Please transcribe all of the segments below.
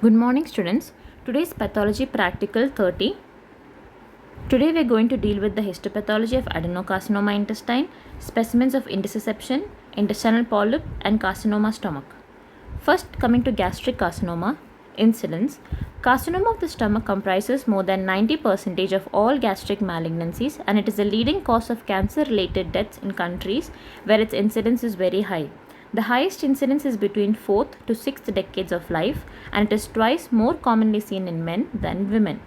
Good morning, students. Today's pathology practical 30. Today we are going to deal with the histopathology of adenocarcinoma intestine, specimens of intussusception, intestinal polyp, and carcinoma stomach. First, coming to gastric carcinoma incidence. Carcinoma of the stomach comprises more than 90% of all gastric malignancies, and it is the leading cause of cancer-related deaths in countries where its incidence is very high. The highest incidence is between 4th to 6th decades of life, and it is twice more commonly seen in men than women.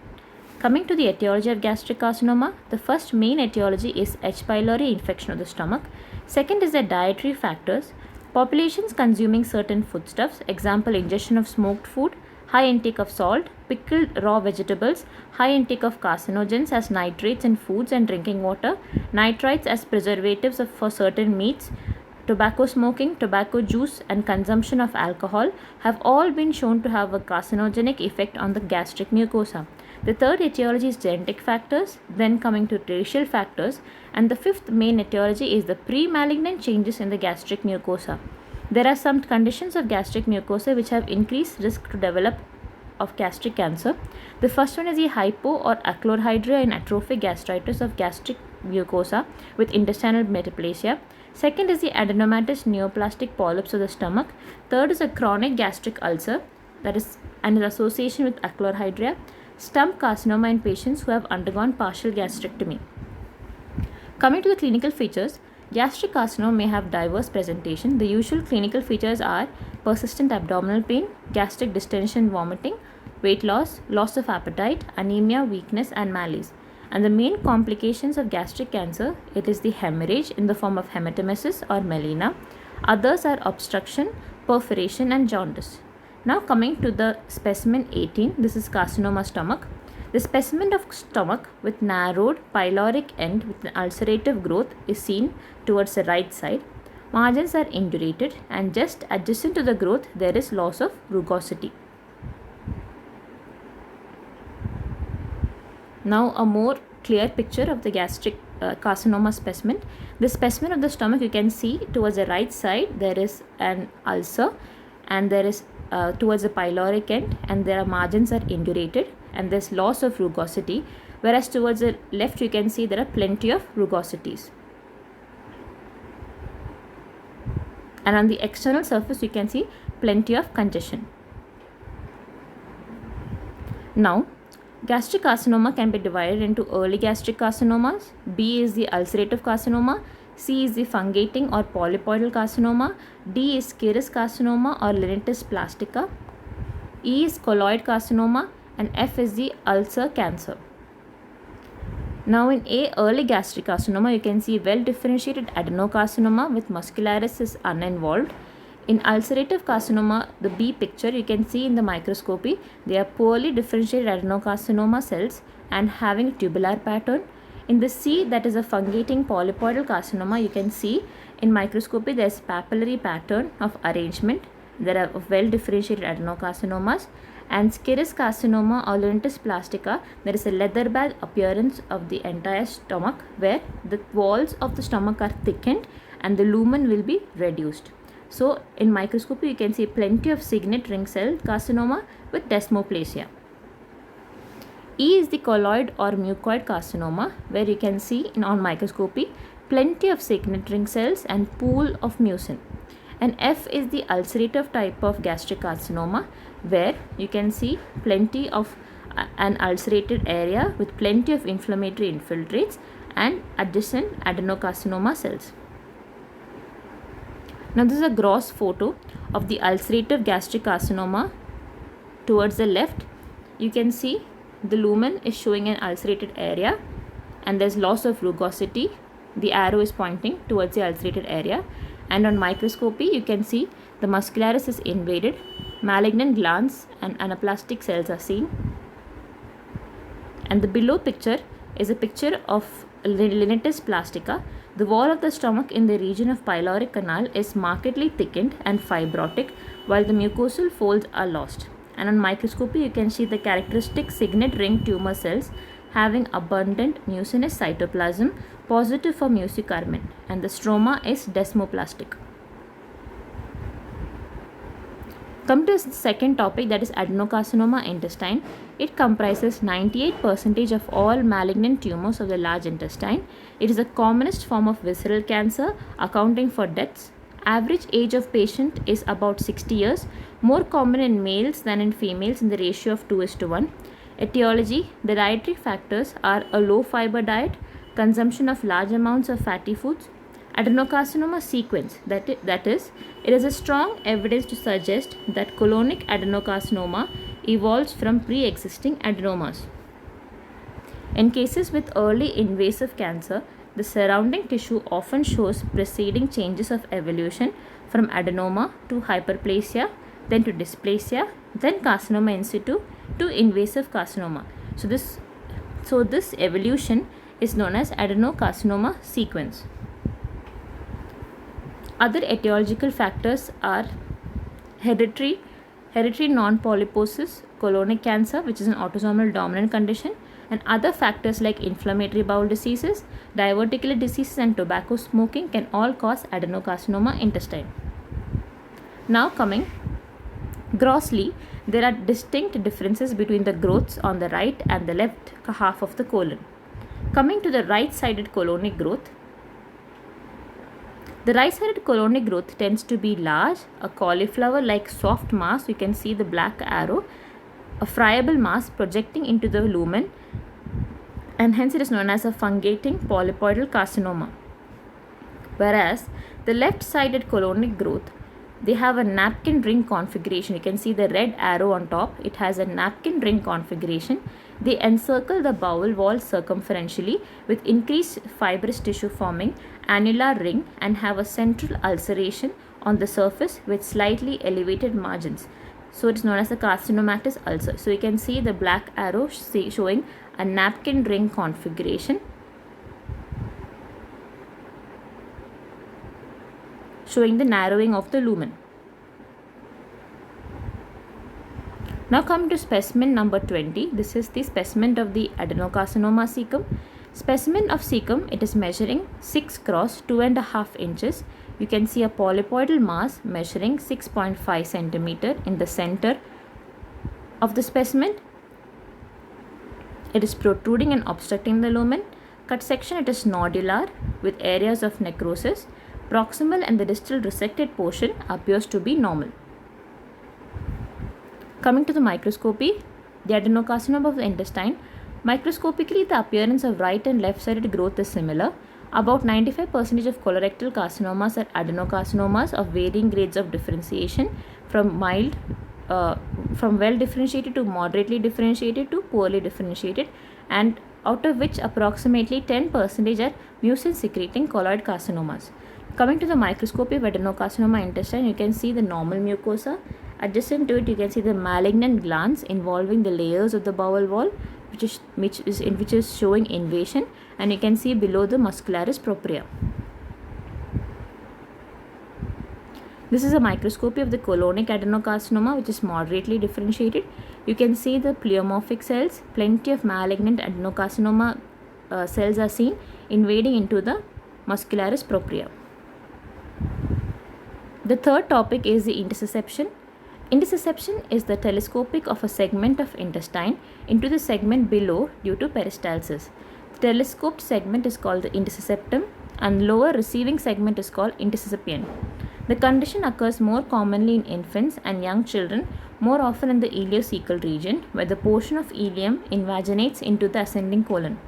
Coming to the etiology of gastric carcinoma, the first main etiology is H. pylori infection of the stomach. Second is the dietary factors. Populations consuming certain foodstuffs, example ingestion of smoked food, high intake of salt, pickled raw vegetables, high intake of carcinogens as nitrates in foods and drinking water, nitrites as preservatives for certain meats, tobacco smoking, tobacco juice, and consumption of alcohol have all been shown to have a carcinogenic effect on the gastric mucosa. The third etiology is genetic factors, then coming to racial factors, and the fifth main etiology is the pre-malignant changes in the gastric mucosa. There are some conditions of gastric mucosa which have increased risk to develop of gastric cancer. The first one is the hypo or achlorhydria in atrophic gastritis of gastric mucosa with intestinal metaplasia. Second is the adenomatous neoplastic polyps of the stomach. Third is a chronic gastric ulcer that is an association with achlorhydria. Stump carcinoma in patients who have undergone partial gastrectomy. Coming to the clinical features, gastric carcinoma may have diverse presentation. The usual clinical features are persistent abdominal pain, gastric distension, vomiting, weight loss, loss of appetite, anemia, weakness, and malaise. And the main complications of gastric cancer, it is the hemorrhage in the form of hematemesis or melena. Others are obstruction, perforation, and jaundice. Now coming to the specimen 18, this is carcinoma stomach. The specimen of stomach with narrowed pyloric end with an ulcerative growth is seen towards the right side. Margins are indurated, and just adjacent to the growth there is loss of rugosity. Now a more clear picture of the gastric carcinoma specimen. The specimen of the stomach, you can see towards the right side there is an ulcer, and there is towards the pyloric end, and there are margins are indurated, and there's loss of rugosity, whereas towards the left you can see there are plenty of rugosities. And on the external surface you can see plenty of congestion. Now, gastric carcinoma can be divided into early gastric carcinomas. B is the ulcerative carcinoma. C is the fungating or polypoidal carcinoma. D is serous carcinoma or linitis plastica. E is colloid carcinoma, and F is the ulcer cancer. Now in A, early gastric carcinoma, you can see well differentiated adenocarcinoma with muscularis is uninvolved. In ulcerative carcinoma, the B picture, you can see in the microscopy, they are poorly differentiated adenocarcinoma cells and having a tubular pattern. In the C, that is a fungating polypoidal carcinoma, you can see in microscopy there is papillary pattern of arrangement. There are well differentiated adenocarcinomas. And serous carcinoma or linitis plastica, there is a leather bag appearance of the entire stomach where the walls of the stomach are thickened and the lumen will be reduced. So in microscopy you can see plenty of signet ring cell carcinoma with desmoplasia. E is the colloid or mucoid carcinoma, where you can see on microscopy plenty of signet ring cells and pool of mucin. And F is the ulcerative type of gastric carcinoma, where you can see plenty of an ulcerated area with plenty of inflammatory infiltrates and adjacent adenocarcinoma cells. Now this is a gross photo of the ulcerative gastric carcinoma. Towards the left you can see the lumen is showing an ulcerated area, and there's loss of rugosity. The arrow is pointing towards the ulcerated area, and on microscopy you can see the muscularis is invaded, malignant glands and anaplastic cells are seen. And the below picture is a picture of linitis plastica. The wall of the stomach in the region of pyloric canal is markedly thickened and fibrotic, while the mucosal folds are lost. And on microscopy you can see the characteristic signet ring tumor cells having abundant mucinous cytoplasm positive for mucicarmin, and the stroma is desmoplastic. Come to the second topic, that is adenocarcinoma intestine. It comprises 98% of all malignant tumors of the large intestine. It is the commonest form of visceral cancer, accounting for deaths. Average age of patient is about 60 years, more common in males than in females in the ratio of 2:1. Etiology: the dietary factors are a low fiber diet, consumption of large amounts of fatty foods. Adenocarcinoma sequence, that is, it is a strong evidence to suggest that colonic adenocarcinoma evolves from pre-existing adenomas. In cases with early invasive cancer, the surrounding tissue often shows preceding changes of evolution from adenoma to hyperplasia, then to dysplasia, then carcinoma in situ to invasive carcinoma. So this evolution is known as adenocarcinoma sequence. Other etiological factors are hereditary non-polyposis colonic cancer, which is an autosomal dominant condition, and other factors like inflammatory bowel diseases, diverticular diseases, and tobacco smoking can all cause adenocarcinoma intestine. Now coming grossly, there are distinct differences between the growths on the right and the left half of the colon. Coming to the right-sided colonic growth, the right-sided colonic growth tends to be large, a cauliflower-like soft mass. You can see the black arrow, a friable mass projecting into the lumen, and hence it is known as a fungating polypoidal carcinoma. Whereas the left-sided colonic growth, they have a napkin ring configuration. You can see the red arrow on top. It has a napkin ring configuration. They encircle the bowel wall circumferentially with increased fibrous tissue forming annular ring and have a central ulceration on the surface with slightly elevated margins. So it is known as a carcinomatous ulcer. So you can see the black arrow showing a napkin ring configuration, showing the narrowing of the lumen. Now come to specimen number 20. This is the specimen of the adenocarcinoma cecum. Specimen of cecum, it is measuring 6 cross 2.5 inches. You can see a polypoidal mass measuring 6.5 centimeter in the center of the specimen. It is protruding and obstructing the lumen. Cut section, it is nodular with areas of necrosis. Proximal and the distal resected portion appears to be normal. Coming to the microscopy, the adenocarcinoma of the intestine. Microscopically, the appearance of right and left-sided growth is similar. About 95% of colorectal carcinomas are adenocarcinomas of varying grades of differentiation, from well differentiated to moderately differentiated to poorly differentiated, and out of which approximately 10% are mucin secreting colloid carcinomas. Coming to the microscopy of adenocarcinoma intestine, you can see the normal mucosa. Adjacent to it, you can see the malignant glands involving the layers of the bowel wall, which is showing invasion, and you can see below the muscularis propria. This is a microscopy of the colonic adenocarcinoma, which is moderately differentiated. You can see the pleomorphic cells. Plenty of malignant adenocarcinoma cells are seen invading into the muscularis propria. The third topic is the intussusception. Intussusception is the telescoping of a segment of intestine into the segment below due to peristalsis. The telescoped segment is called the intussusceptum, and lower receiving segment is called intussuscipiens. The condition occurs more commonly in infants and young children, more often in the ileocecal region, where the portion of ileum invaginates into the ascending colon.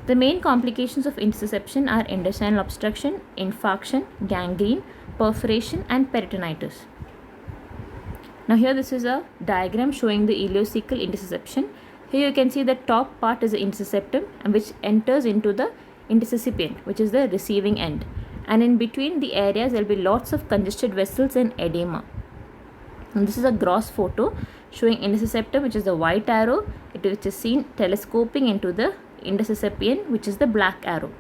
The main complications of intussusception are intestinal obstruction, infarction, gangrene, perforation, and peritonitis. Now here this is a diagram showing the ileocecal intussusception. Here you can see the top part is the intussusceptum, and which enters into the intussuscipient, which is the receiving end. And in between the areas there will be lots of congested vessels and edema. And this is a gross photo showing intussusceptum, which is the white arrow, which is seen telescoping into the intussuscipient, which is the black arrow.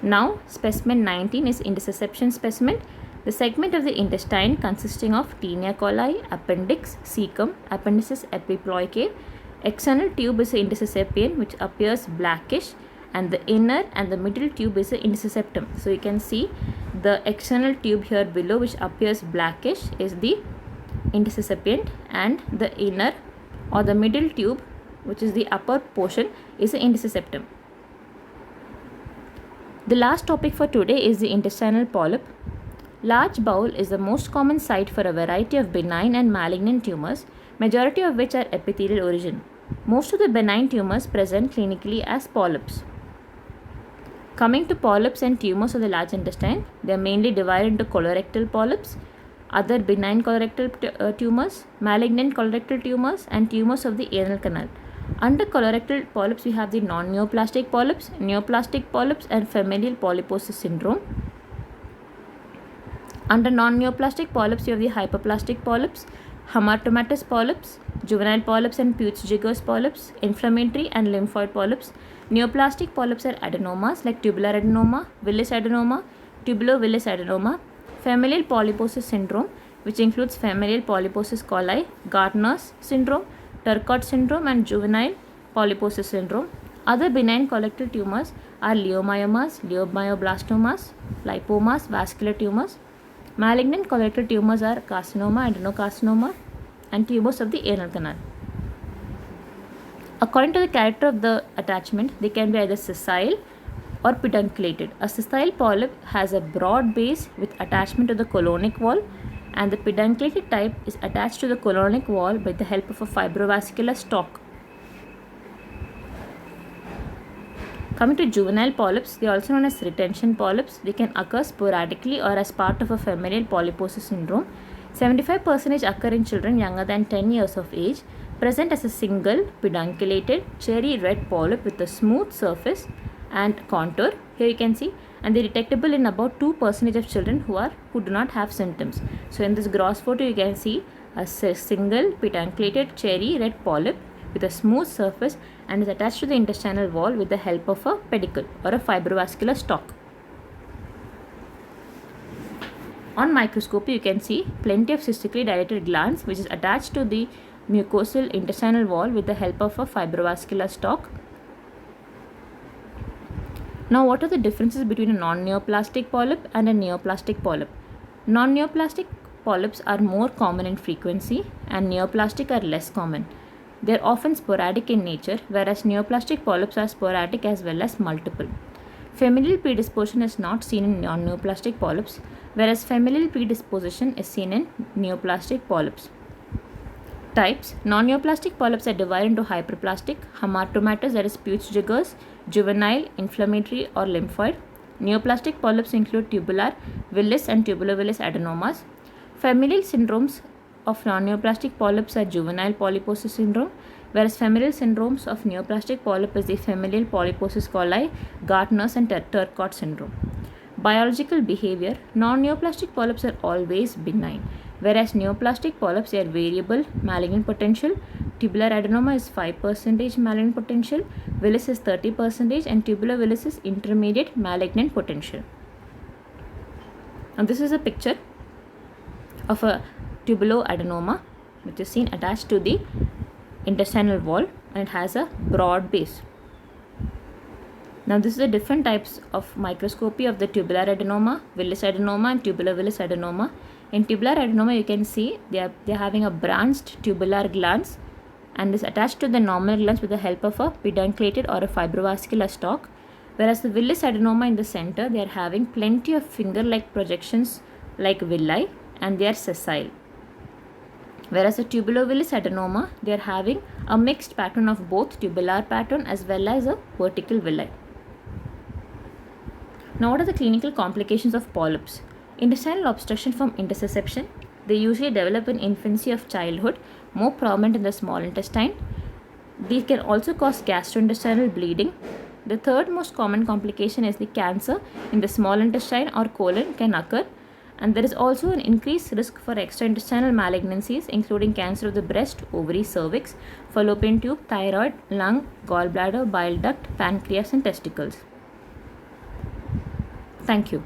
Now specimen 19 is intussusception specimen. The segment of the intestine consisting of tinea coli, appendix, cecum, appendices epiploicae. External tube is the intussuscipient, which appears blackish, and the inner and the middle tube is the intussusceptum. So you can see The external tube here below, which appears blackish, is the intussuscepient, and the inner or the middle tube, which is the upper portion, is the intussusceptum. The last topic for today is the intestinal polyp. Large bowel is the most common site for a variety of benign and malignant tumors, majority of which are epithelial origin. Most of the benign tumors present clinically as polyps. Coming to polyps and tumors of the large intestine, they are mainly divided into colorectal polyps, other benign colorectal tumors, malignant colorectal tumors, and tumors of the anal canal. Under colorectal polyps, we have the non-neoplastic polyps, neoplastic polyps, and familial polyposis syndrome. Under non-neoplastic polyps, we have the hyperplastic polyps, hamartomatous polyps, juvenile polyps and Peutz-Jeghers polyps, inflammatory and lymphoid polyps. Neoplastic polyps are adenomas like tubular adenoma, Willis adenoma, tubulo-Willis adenoma, familial polyposis syndrome, which includes familial polyposis coli, Gardner's syndrome, Turcot syndrome, and juvenile polyposis syndrome. Other benign colorectal tumors are leiomyomas, leiomyoblastomas, lipomas, vascular tumors. Malignant colorectal tumors are carcinoma, adenocarcinoma, and tumors of the anal canal. According to the character of the attachment, they can be either sessile or pedunculated. A sessile polyp has a broad base with attachment to the colonic wall, and the pedunculated type is attached to the colonic wall by the help of a fibrovascular stalk. Coming to juvenile polyps, they are also known as retention polyps. They can occur sporadically or as part of a familial polyposis syndrome. 75% occur in children younger than 10 years of age, present as a single pedunculated cherry red polyp with a smooth surface and contour. Here you can see, and they are detectable in about 2% of children who do not have symptoms. So in this gross photo, you can see a single pedunculated cherry red polyp with a smooth surface and is attached to the intestinal wall with the help of a pedicle or a fibrovascular stalk. On microscopy, you can see plenty of cystically dilated glands which is attached to the mucosal intestinal wall with the help of a fibrovascular stalk. Now, what are the differences between a non-neoplastic polyp and a neoplastic polyp? Non-neoplastic polyps are more common in frequency and neoplastic are less common. They are often sporadic in nature, whereas neoplastic polyps are sporadic as well as multiple. Familial predisposition is not seen in non-neoplastic polyps, whereas familial predisposition is seen in neoplastic polyps. Types: non-neoplastic polyps are divided into hyperplastic, hamartomatous, that is Peutz-Jeghers, juvenile, inflammatory, or lymphoid. Neoplastic polyps include tubular, Willis, and tubulo-Willis adenomas. Familial syndromes of non-neoplastic polyps are juvenile polyposis syndrome, whereas familial syndromes of neoplastic polyp is the familial polyposis coli, Gardner's, and Turcot syndrome. Biological behavior: non-neoplastic polyps are always benign, whereas neoplastic polyps are variable malignant potential. Tubular adenoma is 5% malignant potential, Willis is 30%, and tubulo-Willis is intermediate malignant potential. And this is a picture of a tubuloadenoma which is seen attached to the intestinal wall, and it has a broad base. Now this is the different types of microscopy of the tubular adenoma, Willis adenoma, and tubulo-Willis adenoma. In tubular adenoma, you can see they are having a branched tubular glands and is attached to the normal glands with the help of a pedunculated or a fibrovascular stalk, whereas the Willis adenoma in the center, they are having plenty of finger-like projections like villi, and they are sessile. Whereas the tubulo-Willis adenoma, they are having a mixed pattern of both tubular pattern as well as a vertical villi. Now, what are the clinical complications of polyps? Intestinal obstruction from intussusception. They usually develop in infancy of childhood, more prominent in the small intestine. These can also cause gastrointestinal bleeding. The third most common complication is the cancer in the small intestine or colon can occur. And there is also an increased risk for extraintestinal malignancies, including cancer of the breast, ovary, cervix, fallopian tube, thyroid, lung, gallbladder, bile duct, pancreas, and testicles. Thank you.